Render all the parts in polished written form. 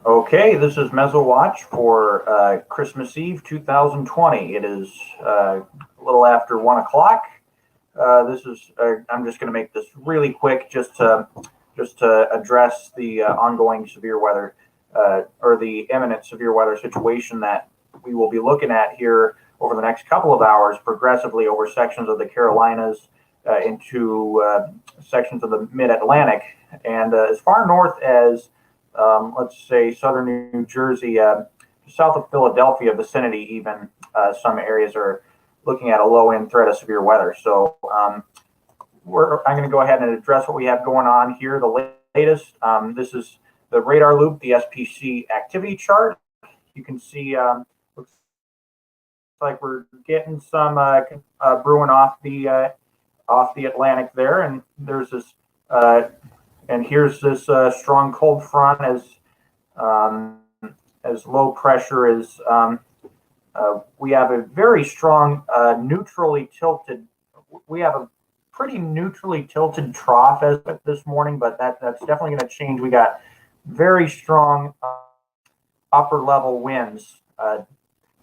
Okay, this is MesoWatch for Christmas Eve 2020. It is a little after 1 o'clock. I'm just going to make this really quick, just to address the ongoing severe weather or the imminent severe weather situation that we will be looking at here over the next couple of hours, progressively over sections of the Carolinas into sections of the Mid-Atlantic, and as far north as let's say southern New Jersey, south of Philadelphia vicinity, even some areas are looking at a low-end threat of severe weather. So I'm going to go ahead and address what we have going on here. The latest, this is the radar loop, the SPC activity chart. You can see looks like we're getting some brewing off the Atlantic there, and there's this. And here's this strong cold front as low pressure is. We have a very strong neutrally tilted. We have a pretty neutrally tilted trough as this morning, but that's definitely going to change. We got very strong upper level winds that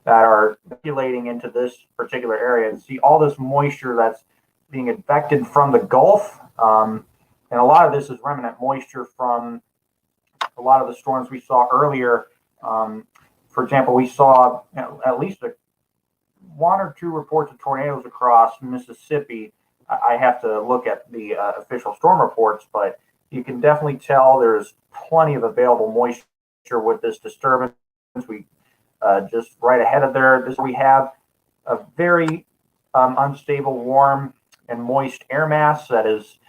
are circulating into this particular area. And see all this moisture that's being advected from the Gulf. And a lot of this is remnant moisture from a lot of the storms we saw earlier. For example, we saw at least one or two reports of tornadoes across Mississippi. I have to look at the official storm reports, but you can definitely tell there's plenty of available moisture with this disturbance. We just right ahead of there, we have a very unstable, warm, and moist air mass that is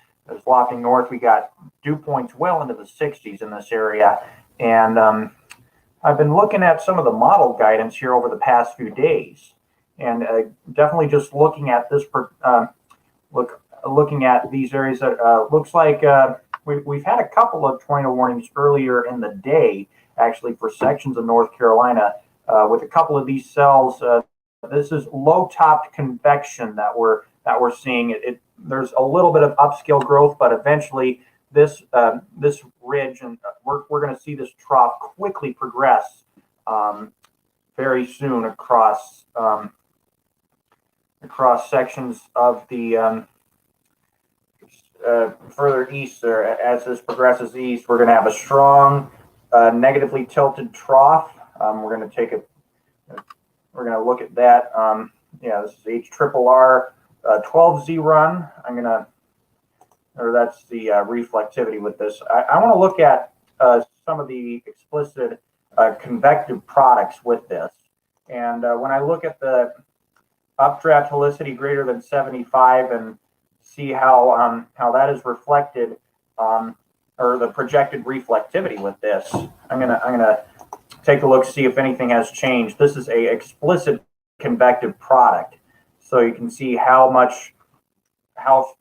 wafting north. We got dew points well into the 60s in this area, and I've been looking at some of the model guidance here over the past few days, and definitely just looking at this, looking at these areas that looks like we've had a couple of tornado warnings earlier in the day, actually for sections of North Carolina, with a couple of these cells. This is low-topped convection that we're seeing. There's a little bit of upscale growth, but eventually this ridge, and we're going to see this trough quickly progress very soon across sections of the further east there. As this progresses east, we're going to have a strong negatively tilted trough. We're going to look at that. This is HRRR 12Z run. That's the reflectivity with this. I want to look at some of the explicit convective products with this. And when I look at the updraft helicity greater than 75 and see how that is reflected, or the projected reflectivity with this, I'm gonna take a look, see if anything has changed. This is a explicit convective product. So you can see how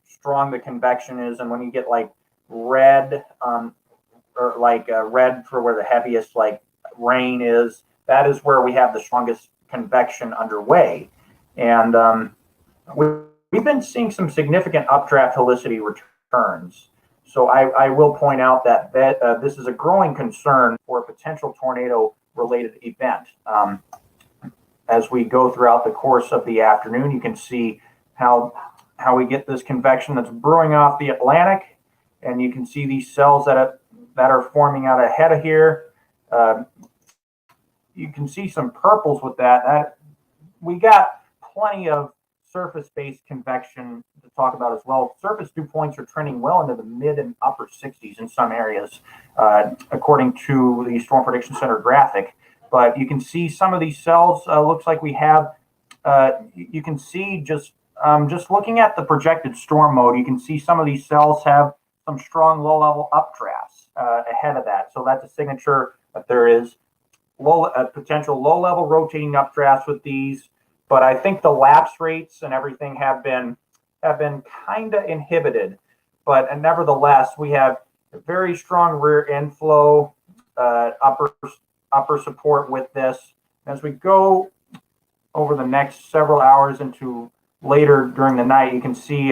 strong the convection is, and when you get like red, or like red for where the heaviest like rain is, that is where we have the strongest convection underway. And we've been seeing some significant updraft helicity returns. So I will point out that this is a growing concern for a potential tornado-related event. As we go throughout the course of the afternoon, you can see how we get this convection that's brewing off the Atlantic, and you can see these cells that are forming out ahead of here. You can see some purples with that. We got plenty of surface-based convection to talk about as well. Surface dew points are trending well into the mid and upper 60s in some areas, according to the Storm Prediction Center graphic. But you can see some of these cells. Looks like we have. You can see just looking at the projected storm mode. You can see some of these cells have some strong low-level updrafts ahead of that. So that's a signature that there is potential low-level rotating updrafts with these. But I think the lapse rates and everything have been kind of inhibited. But nevertheless, we have a very strong rear inflow, upper support with this. As we go over the next several hours into later during the night, you can see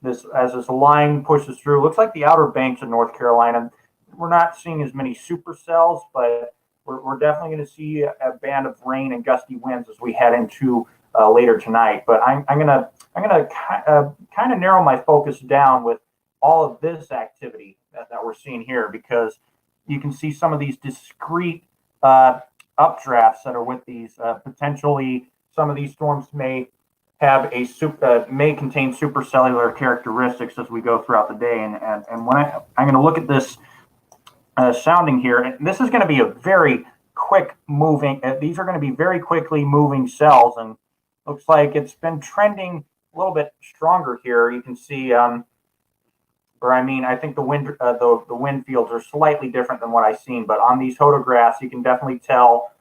this as this line pushes through. Looks like the Outer Banks of North Carolina. we're not seeing as many supercells, but we're definitely going to see a band of rain and gusty winds as we head into later tonight. But I'm gonna kind of narrow my focus down with all of this activity that we're seeing here, because you can see some of these discrete updrafts that are with these. Potentially, some of these storms may have may contain supercellular characteristics as we go throughout the day. And when I'm going to look at this sounding here, and this is going to be a very quick moving. These are going to be very quickly moving cells, and looks like it's been trending a little bit stronger here. You can see, I think the wind fields are slightly different than what I've seen, but on these photographs, you can definitely tell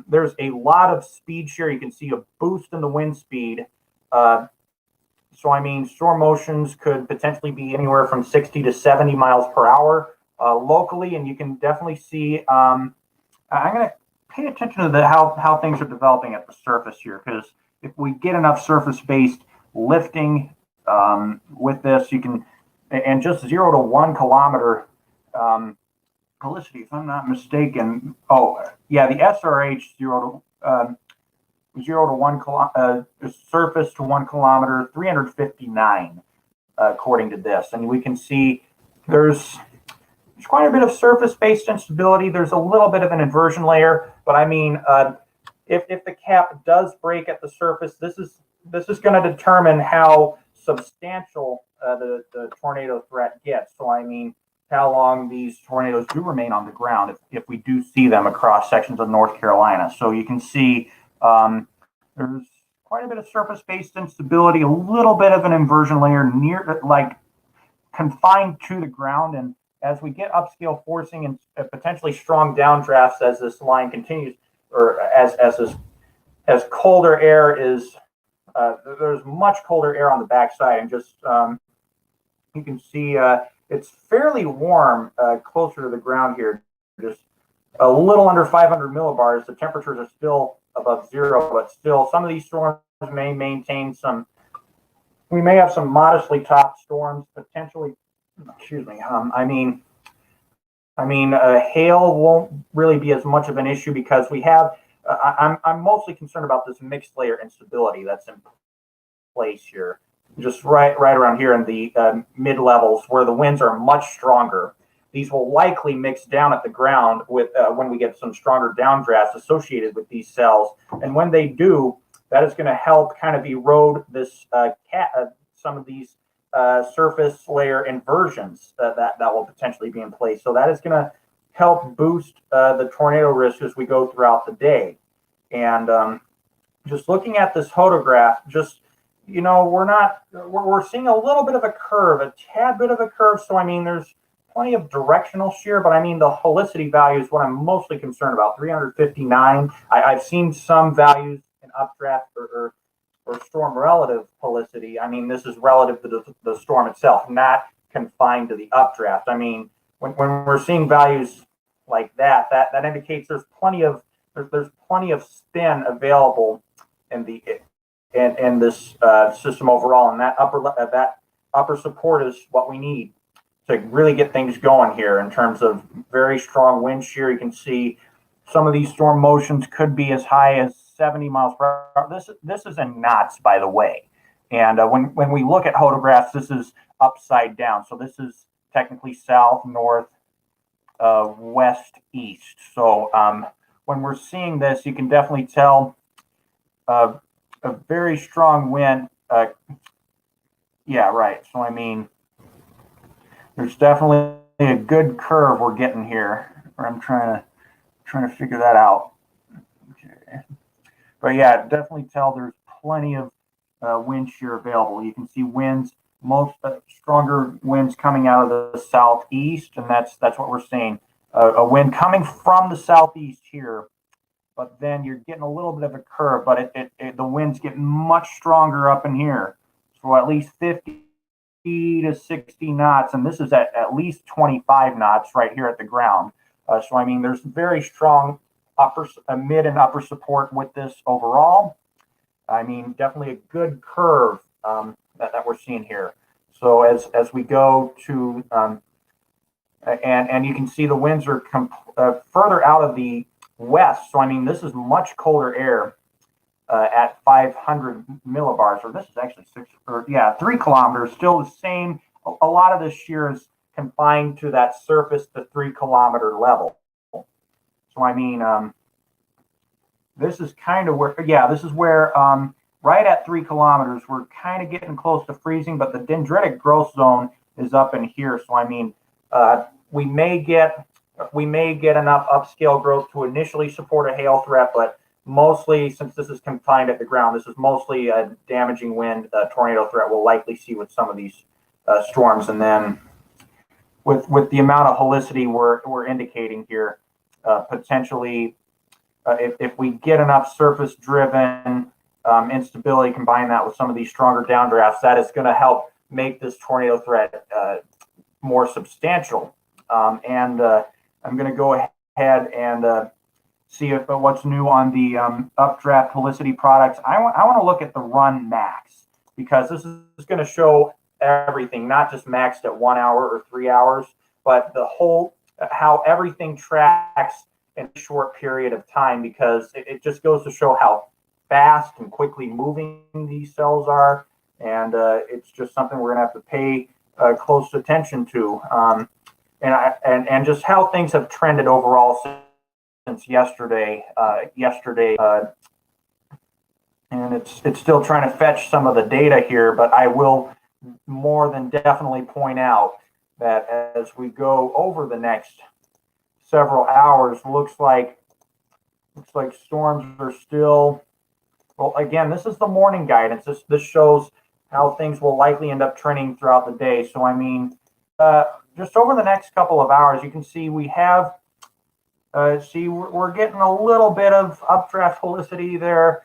there's a lot of speed shear. You can see a boost in the wind speed. Storm motions could potentially be anywhere from 60 to 70 miles per hour locally, and you can definitely see. I'm going to pay attention to how things are developing at the surface here, because if we get enough surface-based lifting with this, you can, and just 0 to 1 kilometer helicity, if I'm not mistaken. Oh, yeah, the SRH 0 to 1 surface to 1 kilometer, 359, according to this. And we can see there's quite a bit of surface-based instability. There's a little bit of an inversion layer, but if the cap does break at the surface, this is going to determine how substantial the tornado threat gets. So how long these tornadoes do remain on the ground if we do see them across sections of North Carolina. So you can see there's quite a bit of surface-based instability, a little bit of an inversion layer confined to the ground. And as we get upscale forcing and potentially strong downdrafts as this line continues, or as colder air is, there's much colder air on the backside, and just you can see it's fairly warm closer to the ground here, just a little under 500 millibars. The temperatures are still above zero, but still some of these storms may maintain some. We may have some modestly topped storms potentially. Excuse me. Hail won't really be as much of an issue because we have. I'm mostly concerned about this mixed layer instability that's in place here, just right around here in the mid levels where the winds are much stronger. These will likely mix down at the ground with when we get some stronger downdrafts associated with these cells, and when they do, that is going to help kind of erode this some of these surface layer inversions that will potentially be in place. So that is going to help boost the tornado risk as we go throughout the day. And just looking at this photograph, we're seeing a little bit of a curve, a tad bit of a curve. So there's plenty of directional shear, but the helicity value is what I'm mostly concerned about. 359. I've seen some values in updraft or storm relative helicity. This is relative to the storm itself, not confined to the updraft. When we're seeing values like that indicates there's plenty of spin available in this system overall, and that upper support is what we need to really get things going here in terms of very strong wind shear. You can see some of these storm motions could be as high as 70 miles per hour. This is in knots, by the way. And when we look at photographs, this is upside down. So this is technically south, north, west, east. So when we're seeing this, you can definitely tell a very strong wind. Yeah, right. So there's definitely a good curve we're getting here. Or I'm trying to figure that out. Okay. But yeah, definitely tell there's plenty of wind shear available. You can see winds, most stronger winds coming out of the southeast, and that's what we're seeing. A wind coming from the southeast here, but then you're getting a little bit of a curve, but the wind's getting much stronger up in here. So at least 50 to 60 knots, and this is at least 25 knots right here at the ground. So there's very strong mid and upper support with this overall. Definitely a good curve that we're seeing here. So as we go to and you can see the winds are further out of the west. So I mean, this is much colder air at 500 millibars, or this is actually 3 kilometers. Still the same. A lot of this shear is confined to that surface to 3 kilometer level. So I mean, this is kind of where, this is where right at 3 kilometers, we're kind of getting close to freezing, but the dendritic growth zone is up in here. So I mean, we may get enough upscale growth to initially support a hail threat, but mostly, since this is confined at the ground, this is mostly a damaging wind tornado threat we'll likely see with some of these storms. And then with the amount of helicity we're indicating here, potentially, if we get enough surface-driven instability, combine that with some of these stronger downdrafts, that is going to help make this tornado threat more substantial. I'm going to go ahead and see what's new on the updraft helicity products. I want to look at the run max, because this is going to show everything, not just maxed at 1 hour or 3 hours, but the whole, how everything tracks in a short period of time, because it just goes to show how fast and quickly moving these cells are. And it's just something we're going to have to pay close attention to. And just how things have trended overall since yesterday. And it's still trying to fetch some of the data here, but I will more than definitely point out that as we go over the next several hours, looks like storms are still, well, again, this is the morning guidance. This shows how things will likely end up trending throughout the day. So I mean, just over the next couple of hours, you can see we have we're getting a little bit of updraft helicity there.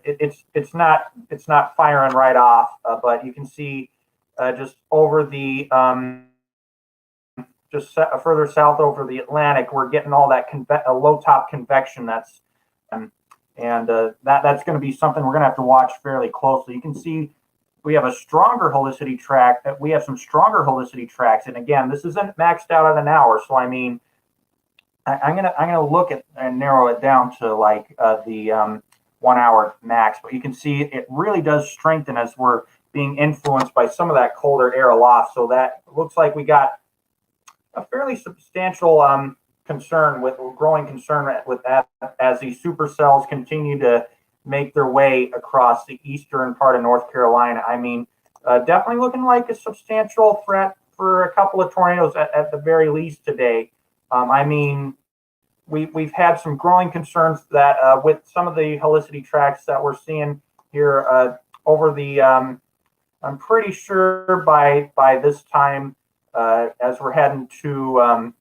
It's not firing right off, but you can see just over the further south over the Atlantic, we're getting all that low top convection. That's that's going to be something we're going to have to watch fairly closely. You can see we have a stronger helicity track. We have some stronger helicity tracks, and again, this isn't maxed out at an hour. So I mean, I'm gonna look at and narrow it down to like the 1 hour max, but you can see it really does strengthen as we're being influenced by some of that colder air aloft. So that looks like we got a fairly substantial growing concern with that as these supercells continue to make their way across the eastern part of North Carolina. I mean, definitely looking like a substantial threat for a couple of tornadoes at the very least today. I mean, we've had some growing concerns that with some of the helicity tracks that we're seeing here over the, I'm pretty sure by this time, as we're heading to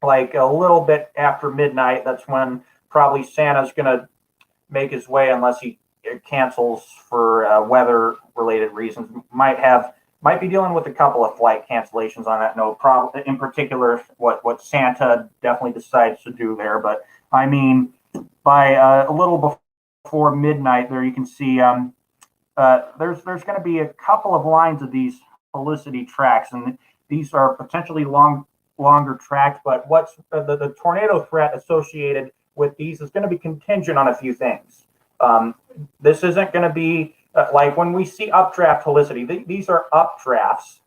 like a little bit after midnight, that's when probably Santa's going to make his way, unless he cancels for weather-related reasons. Might be dealing with a couple of flight cancellations on that note. Probably in particular, what Santa definitely decides to do there. But I mean, by a little before midnight, there you can see there's going to be a couple of lines of these helicity tracks, and these are potentially longer tracks. But what's the tornado threat associated with these is going to be contingent on a few things. This isn't going to be like when we see updraft helicity. These are updrafts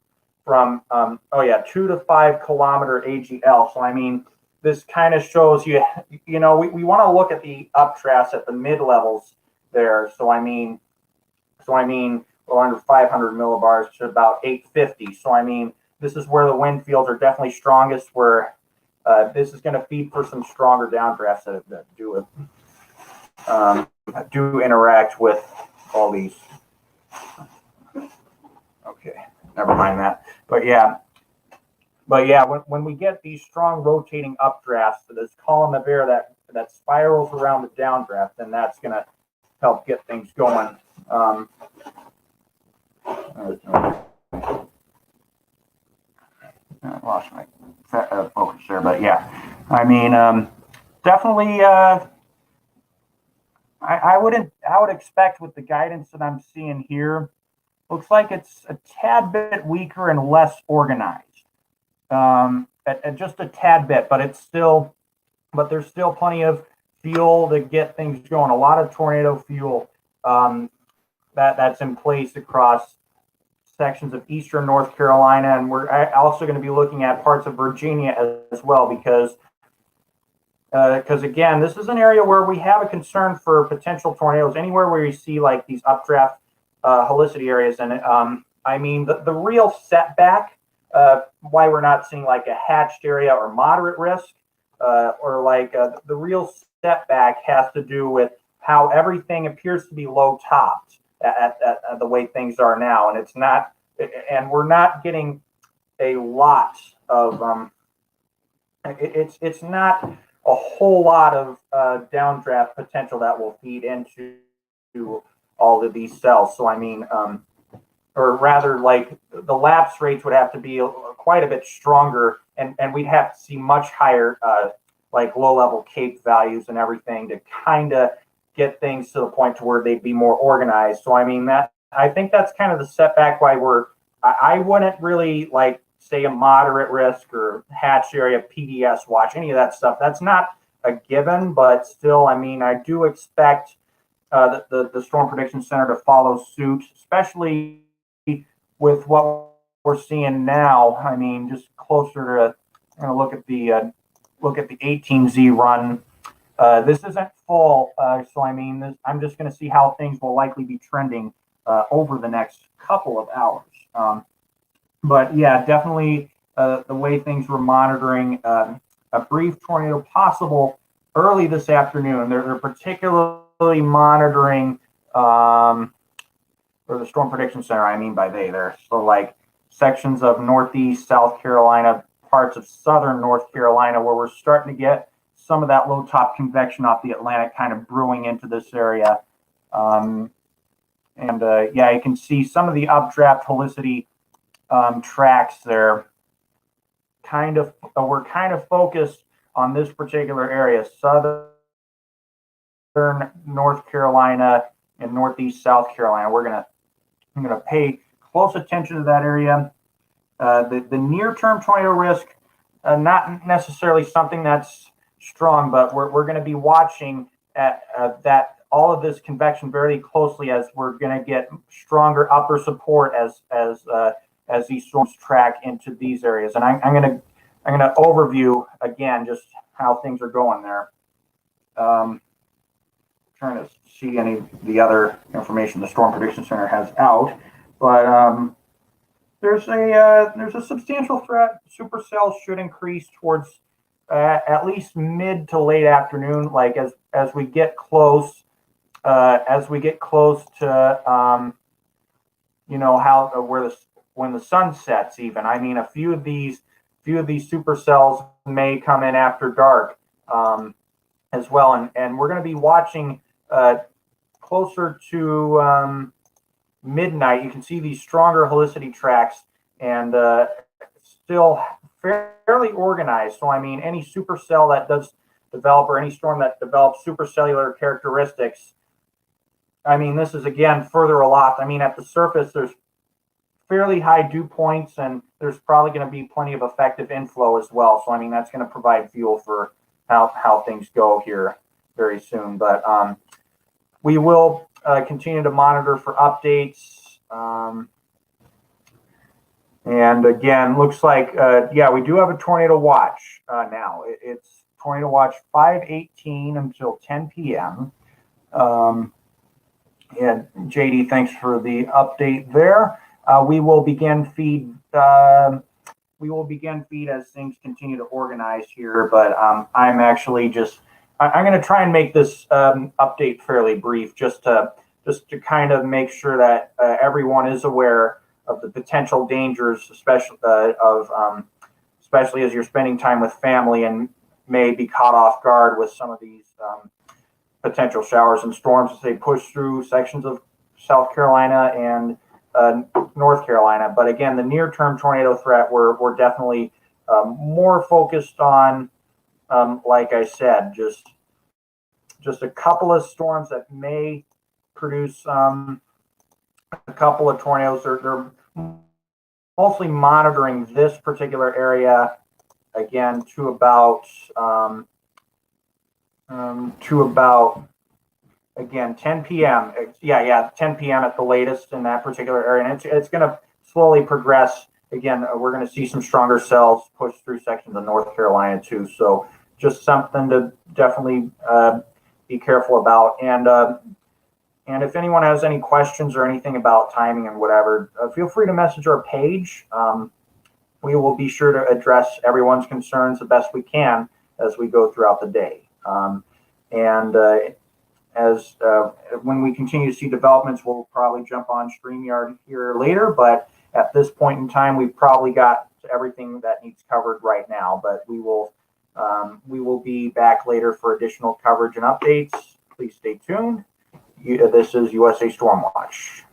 from 2 to 5 kilometer AGL. So I mean, this kind of shows you know we want to look at the updrafts at the mid levels there. So I mean well, under 500 millibars to about 850. So I mean, this is where the wind fields are definitely strongest, where this is going to feed for some stronger downdrafts that do interact with all these. Okay, never mind that. But yeah, when we get these strong rotating updrafts, so this column of air that spirals around the downdraft, then that's going to help get things going. I lost my focus there, but yeah, I mean, definitely. I would expect with the guidance that I'm seeing here, looks like it's a tad bit weaker and less organized. at just a tad bit, but there's still plenty of fuel to get things going. A lot of tornado fuel that's in place across sections of eastern North Carolina, and we're also going to be looking at parts of Virginia as well, because again, this is an area where we have a concern for potential tornadoes. Anywhere where you see like these updraft helicity areas, and I mean the real setback, why we're not seeing like a hatched area or moderate risk, or like the real setback has to do with how everything appears to be low topped at the way things are now, and it's not, and we're not getting a lot of it's not a whole lot of downdraft potential that will feed into all of these cells. So I mean, or rather, like the lapse rates would have to be quite a bit stronger, and we'd have to see much higher like low level CAPE values and everything to kind of get things to the point to where they'd be more organized. So I mean, that I think that's kind of the setback why I wouldn't really like say a moderate risk or hatch area PDS watch, any of that stuff. That's not a given, but still, I mean, I do expect the Storm Prediction Center to follow suit, especially with what we're seeing now. I mean, just closer to, I'm going to look at the 18Z run. This isn't full, so I mean, I'm just going to see how things will likely be trending over the next couple of hours. But yeah, definitely the way things were monitoring, a brief tornado possible early this afternoon. They're particularly monitoring, or the Storm Prediction Center, I mean by there. So like sections of northeast South Carolina, parts of southern North Carolina, where we're starting to get some of that low top convection off the Atlantic kind of brewing into this area. Yeah, you can see some of the updraft helicity tracks there. We're kind of focused on this particular area, southern North Carolina and northeast South Carolina. I'm gonna pay close attention to that area. The near-term tornado risk, not necessarily something that's strong, but we're going to be watching at that all of this convection very closely, as we're going to get stronger upper support as these storms track into these areas. And I'm going to overview again just how things are going there. Trying to see any of the other information the Storm Prediction Center has out, but there's a substantial threat. Supercells should increase towards at least mid to late afternoon, like as we get close to you know, how when the sun sets. Even, I mean, a few of these supercells may come in after dark as well, and we're going to be watching closer to midnight. You can see these stronger helicity tracks, and still fairly organized. So I mean, any supercell that does develop, or any storm that develops supercellular characteristics, I mean, this is again further aloft. I mean, at the surface there's fairly high dew points, and there's probably going to be plenty of effective inflow as well. So I mean, that's going to provide fuel for how things go here very soon. But we will continue to monitor for updates. And again, looks like, yeah, we do have a tornado watch now. It's tornado watch 518 until 10 p.m. And JD, thanks for the update there. We will begin feed. We will begin feed as things continue to organize here. But I'm actually I'm going to try and make this update fairly brief, just to kind of make sure that everyone is aware of the potential dangers, especially as you're spending time with family and may be caught off guard with some of these potential showers and storms as they push through sections of South Carolina and North Carolina. But again, the near-term tornado threat, we're definitely more focused on, like I said, just a couple of storms that may produce a couple of tornadoes. They're mostly monitoring this particular area again to about again 10 p.m. Yeah, 10 p.m. at the latest in that particular area, and it's going to slowly progress. Again, we're going to see some stronger cells push through sections of North Carolina too. So just something to definitely be careful about. And if anyone has any questions or anything about timing and whatever, feel free to message our page. We will be sure to address everyone's concerns the best we can as we go throughout the day. As when we continue to see developments, we'll probably jump on StreamYard here later. But at this point in time, we've probably got everything that needs covered right now. But we will be back later for additional coverage and updates. Please stay tuned. This is USA Storm Watch.